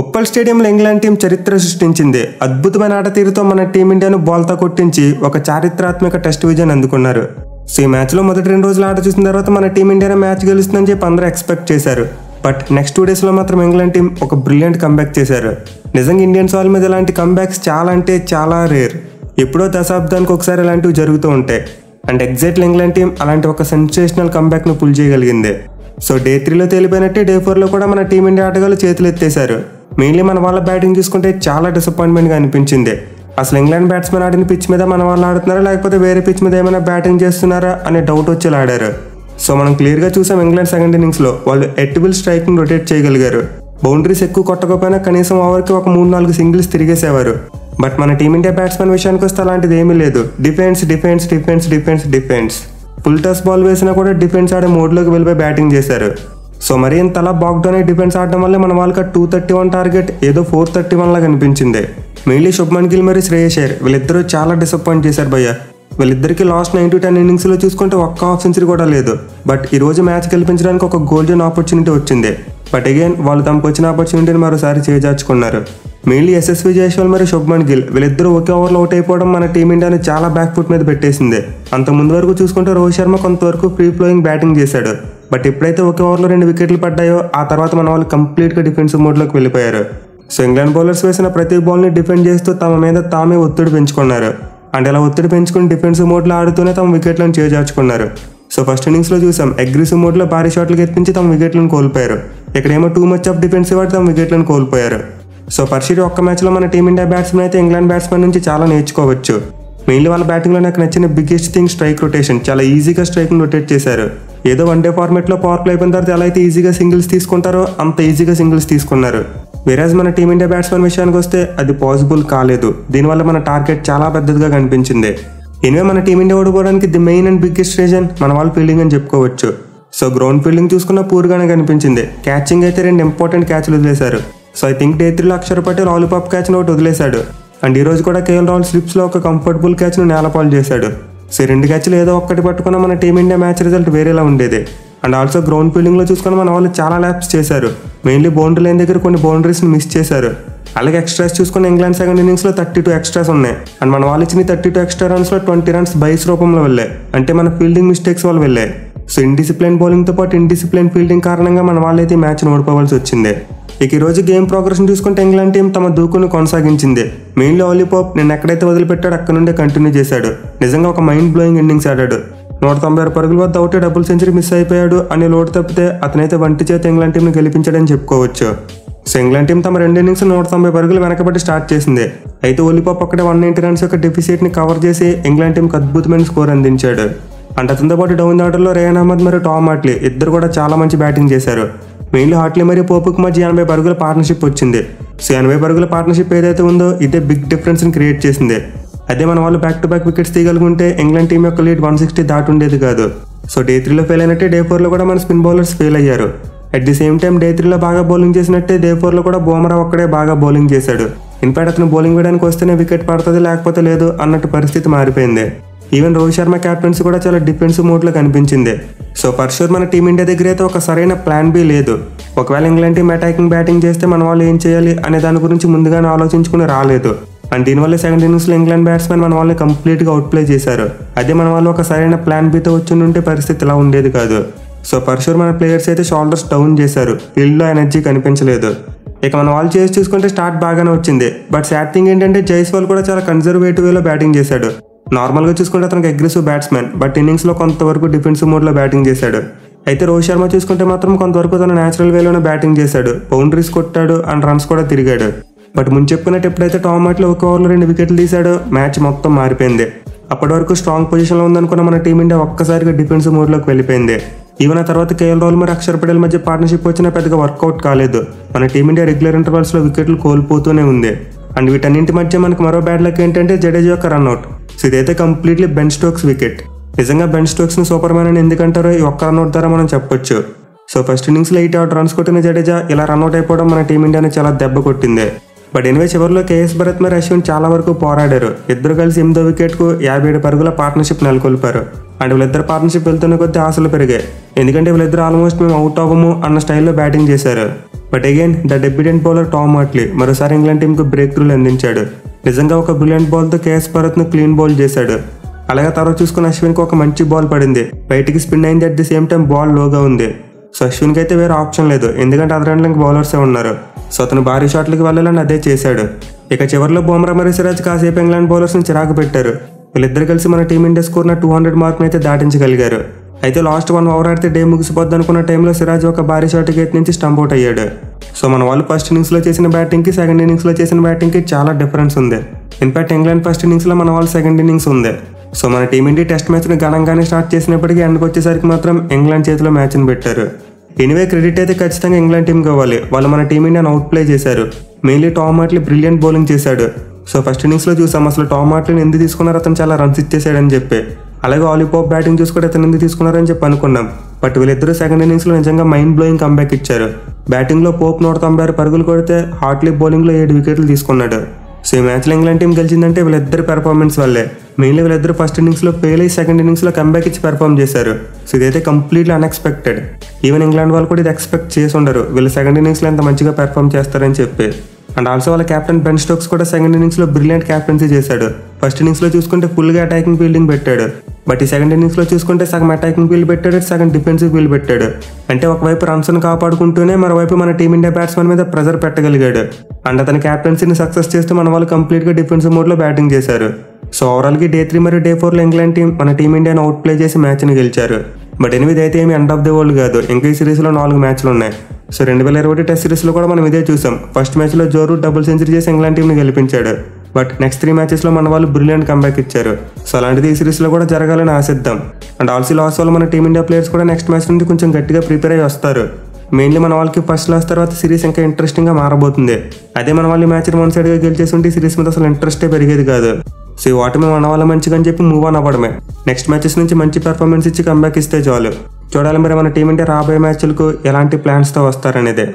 ఉప్పల్ స్టేడియంలో England team చరిత్ర సృష్టించింది. అద్భుతమైన ఆట తీరుతో మన టీమిండియాను బాల్తో కొట్టించి ఒక చారిత్రాత్మక టెస్ట్ విజయాన్ని అందుకున్నారు. సో ఈ మ్యాచ్లో మొదటి 2 రోజుల ఆట చూసిన తర్వాత మన టీమిండియా మ్యాచ్ గెలుస్తుందని చెప్పి అందరూ ఎక్స్పెక్ట్ చేశారు. బట్ నెక్స్ట్ 2 డేస్లో మాత్రం ఇంగ్లాండ్ టీం ఒక బ్రిలియంట్ కంబ్యాక్ చేశారు. నిజంగా ఇండియన్స్ వాళ్ళ మీద ఇలాంటి కంబ్యాక్స్ చాలా అంటే చాలా రేర్. ఎప్పుడో దశాబ్దానికి ఒకసారి ఇలాంటివి జరుగుతూ ఉంటాయి. అండ్ ఎగ్జాక్ట్లీ ఇంగ్లాండ్ టీం అలాంటి ఒక సెన్సేషనల్ కంబ్యాక్ను పుల్ చేయగలిగింది. సో డే 3లో తేలిపోయినట్టే డే 4లో కూడా మన టీమిండియా ఆటగాళ్ళు చేతులు ఎత్తేశారు. మెయిన్లీ మన వాళ్ళ బ్యాటింగ్ చూసుకుంటే చాలా డిసప్పాయింట్మెంట్గా అనిపించింది. అసలు ఇంగ్లాండ్ బ్యాట్స్మెన్ ఆడిన పిచ్ మీద మన వాళ్ళు ఆడుతున్నారా లేకపోతే వేరే పిచ్ మీద ఏమైనా బ్యాటింగ్ చేస్తున్నారా అనే డౌట్ వచ్చేలా ఆడారు. సో మనం క్లియర్గా చూసాం ఇంగ్లాండ్ సెకండ్ ఇన్నింగ్స్లో వాళ్ళు ఎట్విల్ స్ట్రైక్ని రొటేట్ చేయగలిగారు. బౌండరీస్ ఎక్కువ కొట్టకపోయినా కనీసం ఓవర్కి ఒక 3-4 సింగిల్స్ తిరిగేసేవారు. బట్ మన టీమిండియా బ్యాట్స్మెన్ విషయానికి వస్తే అలాంటిది ఏమీ లేదు. Defence defence defence defence defence full toss ball వేసినా కూడా డిఫెన్స్ ఆడే మోడ్లోకి వెళ్ళిపోయి బ్యాటింగ్ చేశారు. సో మరి ఇంతలా బాక్డౌన్ అయి డిఫెన్స్ ఆడడం వల్ల మన వాళ్ళకి 231 టార్గెట్ ఏదో 431 లాగా అనిపించింది. మెయిన్లీ శుభ్మన్ గిల్ మరియు శ్రేయస్ అయ్యర్ వీళ్ళిద్దరూ చాలా డిసప్పాయింట్ చేశారు భయ్య. వీళ్ళిద్దరికి లాస్ట్ 9 to 10 ఇన్నింగ్స్లో చూసుకుంటే ఒక్క హాఫ్ సెంచరీ కూడా లేదు. బట్ ఈ రోజు మ్యాచ్ గెలిపించడానికి ఒక గోల్డెన్ ఆపర్చునిటీ వచ్చింది. బట్ అగైన్ వాళ్ళు తమకు వచ్చిన ఆపర్చునిటీని మరోసారి చేజార్చుకున్నారు. మెయిన్లీ ఎస్ఎస్వి జైస్వాల్ మరియు శుభ్మన్ గిల్ వీళ్ళిద్దరూ ఒకే ఓవర్లో అవుట్ అయిపోవడం మన టీమిండియాని చాలా బ్యాక్ ఫుట్ మీద పెట్టేసింది. అంత ముందు వరకు చూసుకుంటే రోహిత్ శర్మ కొంతవరకు ఫ్రీ ఫ్లోయింగ్ బ్యాటింగ్ చేశాడు. బట్ ఎప్పుడైతే ఒకే ఓవర్లో 2 వికెట్లు పడ్డాయో ఆ తర్వాత మన వాళ్ళు కంప్లీట్గా డిఫెన్సివ్ మోడ్లోకి వెళ్ళిపోయారు. సో ఇంగ్లాండ్ బౌలర్స్ వేసిన ప్రతి బాల్ని డిఫెండ్ చేస్తూ తమ మీద తామే ఒత్తిడి పెంచుకున్నారు. అండ్ ఇలా ఒత్తిడి పెంచుకుని డిఫెన్సివ్ మోడ్లో ఆడుతూనే తమ వికెట్లను చేజార్చుకున్నారు. సో ఫస్ట్ ఇన్నింగ్స్లో చూసాం అగ్రెసివ్ మోడ్లో భారీ షాట్లు ఎత్తించి తమ వికెట్లను కోల్పోయారు. ఇక్కడేమో టూ మచ్ ఆఫ్ డిఫెన్సివ్ ఆడి తమ వికెట్లను కోల్పోయారు. సో పర్షిట్ ఒక్క మ్యాచ్లో మన టీమిండియా బ్యాట్స్మెన్ అయితే ఇంగ్లాండ్ బ్యాట్స్మెన్ నుంచి చాలా నేర్చుకోవచ్చు. మెయిన్లీ వాళ్ళ బ్యాటింగ్లో నాకు నచ్చిన బిగ్గెస్ట్ థింగ్ స్ట్రైక్ రొటేషన్. చాలా ఈజీగా స్ట్రైక్ని రొటేట్ చేశారు. ఏదో వన్డే ఫార్మేట్లో పవర్ ప్లే అయిపోయిన తర్వాత ఎలా అయితే ఈజీగా సింగిల్స్ తీసుకుంటారో అంత ఈజీగా సింగిల్స్ తీసుకున్నారు. వేరాజ్ మన టీమిండియా బ్యాట్స్మెన్ విషయానికి వస్తే అది పాసిబుల్ కాలేదు. దీనివల్ల మన టార్గెట్ చాలా పెద్దదిగా కనిపించింది. ఎనివే మన టీమిండియా ఓడిపోవడానికి the main and biggest reason మన వాళ్ళ ఫీల్డింగ్ అని చెప్పుకోవచ్చు. సో గ్రౌండ్ ఫీల్డింగ్ చూసుకున్న పూర్గానే కనిపించింది. క్యాచింగ్ అయితే 2 ఇంపార్టెంట్ క్యాచ్లు వదిలేశారు. సో ఐ థింక్ డే 3లో అక్షర్ పటేల్ లాలీపాప్ క్యాచ్ను ఒకటి వదిలేశాడు. అండ్ ఈ రోజు కూడా కేఎల్ రాహుల్ స్లిప్స్లో ఒక కంఫర్టబుల్ క్యాచ్ను నేలపాలు చేశాడు. సో 2 క్యాచ్లు ఏదో ఒక్కటి పట్టుకున్న మన టీమిండియా మ్యాచ్ రిజల్ట్ వేరేలా ఉండేది. అండ్ ఆల్సో గ్రౌండ్ ఫీల్డింగ్లో చూసుకుని మన వాళ్ళు చాలా ల్యాప్స్ చేశారు. మెయిన్లీ బౌండరీ లైన్ దగ్గర కొన్ని బౌండరీస్ని మిస్ చేశారు. అలాగే ఎక్స్ట్రాస్ చూసుకుని ఇంగ్లాండ్ సెకండ్ ఇన్నింగ్స్లో 32 ఎక్స్ట్రాస్ ఉన్నాయి. అండ్ మన వాళ్ళు ఇచ్చిన 32 ఎక్స్ట్రా రన్స్లో 20 రన్స్ బైస్ రూపంలో వెళ్ళాయి. అంటే మన ఫీల్డింగ్ మిస్టేక్స్ వల్ల వెళ్ళాయి. సో ఇండిసిప్లైన్ బౌలింగ్తో పాటు ఇండిసిప్లైన్ ఫీల్డింగ్ కారణంగా మన వాళ్ళైతే మ్యాచ్ను ఓడిపోవాల్సి వచ్చింది. ఇక ఈ రోజు గేమ్ ప్రోగ్రెషన్ చూసుకుంటే ఇంగ్లాండ్ టీం తమ దూకును కొనసాగించింది. మెయిన్లీ ఆలీపాప్ నేను ఎక్కడైతే వదిలిపెట్టాడో అక్కడ నుండే కంటిన్యూ చేశాడు. నిజంగా ఒక మైండ్ బ్లోయింగ్ ఇన్నింగ్స్ ఆడాడు. 196 పరుగుల వద్ద అవుటే డబుల్ సెంచరీ మిస్ అయిపోయాడు అనే లోటు తప్పితే అతనైతే వంటి చేత ఇంగ్లాండ్ టీంని గెలిపించాడని చెప్పుకోవచ్చు. సో ఇంగ్లాండ్ టీం తమ 2 ఇన్నింగ్స్ 190 పరుగులు వెనకబడి స్టార్ట్ చేసింది. అయితే ఆలీపాప్ అక్కడే 190 రన్స్ యొక్క డెఫిసిట్ని కవర్ చేసి ఇంగ్లాండ్ టీంకి అద్భుతమైన స్కోర్ అందించాడు. అండ్ అతనితో పాటు డౌన్ ఆర్డర్లో రేయాన్ అహ్మద్ మరియు టామ్ హార్ట్లీ ఇద్దరు కూడా చాలా మంచి బ్యాటింగ్ చేశారు. మెయిన్లీ హార్ట్లీ మరియు పోపుకి మధ్య 80 పరుగుల పార్ట్నర్షిప్ వచ్చింది. సో 80 పరుగుల పార్ట్నర్షిప్ ఏదైతే ఉందో ఇదే బిగ్ డిఫరెన్స్ని క్రియేట్ చేసింది. అదే మన వాళ్ళు బ్యాక్ టు బ్యాక్ వికెట్స్ తీయగలుగుంటే ఇంగ్లాండ్ టీం యొక్క లీడ్ 160 దాటి ఉండేది కాదు. సో డే 3లో ఫెయిల్ అయినట్టే డే 4లో కూడా మన స్పిన్ బౌలర్స్ ఫెయిల్ అయ్యారు. At the same time day 3లో బాగా బౌలింగ్ చేసినట్టే డే 4లో కూడా బుమ్రా ఒక్కడే బాగా బౌలింగ్ చేశాడు. ఇన్ఫాక్ట్ అతను బౌలింగ్ వేయడానికి వస్తేనే వికెట్ పడుతుంది లేకపోతే లేదు అన్నట్టు పరిస్థితి మారిపోయింది. ఈవెన్ రోహిత్ శర్మ క్యాప్టెన్సీ కూడా చాలా డిఫెన్సివ్ మోడ్లో కనిపించింది. సో పర్షూర్ మన టీమిండియా దగ్గర అయితే ఒక సరైన ప్లాన్ బి లేదు. ఒకవేళ ఇంగ్లాండ్ టీం అటాకింగ్ బ్యాటింగ్ చేస్తే మన వాళ్ళు ఏం చేయాలి అనే దాని గురించి ముందుగానే ఆలోచించుకుని రాలేదు. అండ్ దీనివల్ల సెకండ్ ఇన్నింగ్స్లో ఇంగ్లాండ్ బ్యాట్స్మెన్ మన వాళ్ళని కంప్లీట్గా అవుట్ప్లే చేశారు. అదే మన వాళ్ళు ఒక సరైన ప్లాన్ బితో వచ్చి పరిస్థితి ఇలా ఉండేది కాదు. సో పర్షూర్ మన ప్లేయర్స్ అయితే షోల్డర్స్ డౌన్ చేశారు. ఫీల్డ్లో ఎనర్జీ కనిపించలేదు. ఇక మన వాళ్ళు చేసి చూసుకుంటే స్టార్ట్ బాగానే వచ్చింది. బట్ సాడ్ థింగ్ ఏంటంటే జైస్వాల్ కూడా చాలా కన్జర్వేటివ్ వేలో బ్యాటింగ్ చేశాడు. నార్మల్గా చూసుకుంటే అతనికి అగ్రెసివ్ బ్యాట్స్మెన్, బట్ ఇన్నింగ్స్లో కొంతవరకు డిఫెన్సివ్ మోడ్లో బ్యాటింగ్ చేశాడు. అయితే రోహిత్ శర్మ చూసుకుంటే మాత్రం కొంతవరకు తన న్యాచురల్ వేలోనే బ్యాటింగ్ చేశాడు. బౌండరీస్ కొట్టాడు అండ్ రన్స్ కూడా తిరిగాడు. బట్ ముందు చెప్పుకున్నట్టు ఎప్పుడైతే టామ్ హార్ట్లీ ఒక ఓవర్లో 2 వికెట్లు తీశాడో మ్యాచ్ మొత్తం మారిపోయింది. అప్పటి వరకు స్ట్రాంగ్ పొజిషన్లో ఉందనుకున్న మన టీమిండియా ఒక్కసారిగా డిఫెన్సివ్ మోడ్లోకి వెళ్ళిపోయింది. ఈవెన్ ఆ తర్వాత కేఎల్ రాహుల్ మరియు అక్షర్ పటేల్ మధ్య పార్ట్నర్షిప్ వచ్చినా పెద్దగా వర్కౌట్ కాలేదు. మన టీమిండియా రెగ్యులర్ ఇంటర్వల్స్లో వికెట్లు కోల్పోతూనే ఉంది. అండ్ వీటన్నింటి మధ్య మనకు మరో బ్యాడ్ లక్ ఏంటంటే జడేజా యొక్క రన్అట్. సో ఇదైతే కంప్లీట్లీ బెన్ స్టోక్స్ వికెట్. నిజంగా బెన్ స్టోక్స్ని సూపర్ మ్యాన్ అని ఎందుకంటారో ఈ ఒక్క రన్అట్ ద్వారా మనం చెప్పొచ్చు. సో ఫస్ట్ ఇన్నింగ్స్లో 8 రన్స్ కొట్టిన జడేజా ఇలా రన్అట్ అయిపోవడం మన టీమిండియాని చాలా దెబ్బ కొట్టింది. బట్ ఎనివే చివరిలో కేఎస్ భరత్ మరియు అశ్విన్ చాలా వరకు పోరాడారు. ఇద్దరు కలిసి 8వ వికెట్కు 57 పరుగుల పార్ట్నర్షిప్ నెలకొల్పారు. అండ్ వీళ్ళిద్దరు పార్ట్నర్షిప్ వెళ్తున్న కొద్దీ ఆశలు పెరిగాయి. ఎందుకంటే వీళ్ళిద్దరు ఆల్మోస్ట్ మేము అవుట్ అవ్వము అన్న స్టైల్లో బ్యాటింగ్ చేశారు. But again the debutante bowler Tom Hartley మరోసారి ఇంగ్లాండ్ టీంకు బ్రేక్ త్రూలు అందించాడు. నిజంగా ఒక బ్రిలియంట్ బాల్తో కేఎస్ భరత్ను క్లీన్ బౌల్ చేశాడు. అలాగే తర్వాత చూసుకున్న అశ్విన్కి ఒక మంచి బాల్ పడింది, బయటికి స్పిన్ అయింది. At the same time ball లోగా ఉంది. సో అశ్విన్కి అయితే వేరే ఆప్షన్ లేదు, ఎందుకంటే అదరంలో ఇంక బౌలర్సే ఉన్నారు. సో అతను భారీ షాట్లకి వెళ్ళాలని అదే చేశాడు. ఇక చివరిలో బుమ్రా మరియు సిరాజ్ కాసేపు ఇంగ్లాండ్ బౌలర్స్ని చిరాకు పెట్టారు. వీళ్ళిద్దరు కలిసి మన టీమిండియా స్కోర్న 200 మార్క్ని అయితే దాటించగలిగారు. అయితే లాస్ట్ 1 ఓవర్ ఆడితే డే ముగిసిపోద్ది అనుకున్న టైంలో సిరాజ్ ఒక భారీ షాట్ గేట్ నుంచి స్టంప్ అవుట్ అయ్యాడు. సో మన వాళ్ళు ఫస్ట్ ఇన్నింగ్స్లో చేసిన బ్యాటింగ్కి సెకండ్ ఇన్నింగ్స్లో చేసిన బ్యాటింగ్కి చాలా డిఫరెన్స్ ఉంది. ఇన్ఫాక్ట్ ఇంగ్లాండ్ ఫస్ట్ ఇన్నింగ్స్లో మన వాళ్ళు సెకండ్ ఇన్నింగ్స్ ఉంది. సో మన టీమిండియా టెస్ట్ మ్యాచ్ని ఘనంగానే స్టార్ట్ చేసినప్పటికీ ఎండ్కి వచ్చేసరికి మాత్రం ఇంగ్లాండ్ చేతిలో మ్యాచ్ని పెట్టారు. ఎనీవే క్రెడిట్ అయితే ఖచ్చితంగా ఇంగ్లాండ్ టీం కావాలి. వాళ్ళు మన టీమిండియాను అవుట్ ప్లే చేశారు. Mainly Tom Hartley brilliant bowling చేశాడు. సో ఫస్ట్ ఇన్నింగ్స్లో చూసాం అసలు టామ్ హార్ట్లీని ఎందుకు తీసుకున్నారు, అతను చాలా రన్స్ ఇచ్చేసాడని చెప్పి. అలాగే ఆలీ పోప్ బ్యాటింగ్ చూసుకుంటే అతను ఎందుకు తీసుకున్నారని చెప్పి అనుకున్నాం. బట్ వీళ్ళిద్దరూ సెకండ్ ఇన్నింగ్స్లో నిజంగా మైండ్ బ్లోయింగ్ కంబ్యాక్ ఇచ్చారు. బ్యాటింగ్లో పోప్ 196 పరుగులు కొడితే హార్ట్లీ బౌలింగ్లో 7 వికెట్లు తీసుకున్నాడు. సో ఈ మ్యాచ్లో ఇంగ్లాండ్ టీం గెలిచిందంటే వీళ్ళిద్దరు పెర్ఫార్మెన్స్ వల్లే. మెయిన్లీ వీళ్ళిద్దరు ఫస్ట్ ఇన్నింగ్స్లో ఫెయిల్ అయ్యి సెకండ్ ఇన్నింగ్స్లో కంబ్యాక్ ఇచ్చి పెర్ఫార్మ్ చేశారు. సో ఇదైతే కంప్లీట్లీ అన్ఎక్స్పెక్టెడ్. ఈవెన్ ఇంగ్లాండ్ వాళ్ళు కూడా ఇది ఎక్స్పెక్ట్ చేసి ఉండరు, వీళ్ళు సెకండ్ ఇన్నింగ్స్లో ఎంత మంచిగా పెర్ఫార్మ్ చేస్తారని చెప్పి. అండ్ ఆల్సో వాళ్ళ కెప్టెన్ బెన్ స్టోక్స్ కూడా సెకండ్ ఇన్నింగ్స్లో బ్రిలియంట్ క్యాప్టెన్సీ చేశాడు. ఫస్ట్ ఇన్నింగ్స్లో చూసుకుంటే ఫుల్గా అటాకింగ్ ఫీల్డింగ్ పెట్టాడు. బట్ ఈ సెకండ్ ఇన్నింగ్స్లో చూసుకుంటే సగం అటాకింగ్ ఫీల్డ్ పెట్టాడు, సగం డిఫెన్సివ్ ఫీల్డ్ పెట్టాడు. అంటే ఒకవైపు రన్స్ను కాపాడుకుంటూనే మరోవైపు మన టీమిండియా బ్యాట్స్మెన్ మీద ప్రెజర్ పెట్టగలిగాడు. అండ్ అతని క్యాప్టెన్సీని సక్సెస్ చేస్తూ మన వాళ్ళు కంప్లీట్గా డిఫెన్సివ్ మోడ్లో బ్యాటింగ్ చేశారు. సో ఓవరాల్కి డే 3 మరియు డే 4లో ఇంగ్లాండ్ టీం మన టీమిండియాను అవుట్ ప్లే చేసి మ్యాచ్ని గెలిచారు. బట్ ఎనిమిది అయితే ఏమి ఎండ్ ఆఫ్ ది వరల్డ్ కాదు, ఇంకా ఈ సిరీస్లో 4 మ్యాచ్లు ఉన్నాయి. సో 2021 టెస్ట్ సిరీస్లో కూడా మనం ఇదే చూసాం. ఫస్ట్ మ్యాచ్లో జో రూట్ డబుల్ సెంచరీ చేసి ఇంగ్లాండ్ టీంని గెలిపించాడు. బట్ నెక్స్ట్ 3 మ్యాచెస్లో మన వాళ్ళు బ్రిలియంట్ కంబ్యాక్ ఇచ్చారు. సో అలాంటిది ఈ సిరీస్లో కూడా జరగాలని ఆశిద్దాం. అండ్ ఆల్సో లాస్ వల్ల మన టీమిండియా ప్లేయర్స్ కూడా నెక్స్ట్ మ్యాచ్ నుండి కొంచెం గట్టిగా ప్రిపేర్ అయ్యి వస్తారు. మెయిన్లీ మన వాళ్ళకి ఫస్ట్ లాస్ తర్వాత సిరీస్ ఇంకా ఇంట్రెస్టింగ్గా మారబోతుంది. అదే మన వాళ్ళు మ్యాచ్ని 1 సైడ్గా గెలిచేసి ఉంటే సిరీస్ మీద అసలు ఇంట్రెస్టే పెరిగేది కాదు. సో ఈ ఓటమి మన వాళ్ళ మంచిగా అని చెప్పి మూవ్ ఆన్ అవ్వడమే. నెక్స్ట్ మ్యాచెస్ నుంచి మంచి పెర్ఫార్మెన్స్ ఇచ్చి కంబ్యాక్ ఇస్తే చాలు. చూడాలి మరి మన టీమిండియా రాబోయే మ్యాచ్లకు ఎలాంటి ప్లాన్స్తో వస్తారనేదే.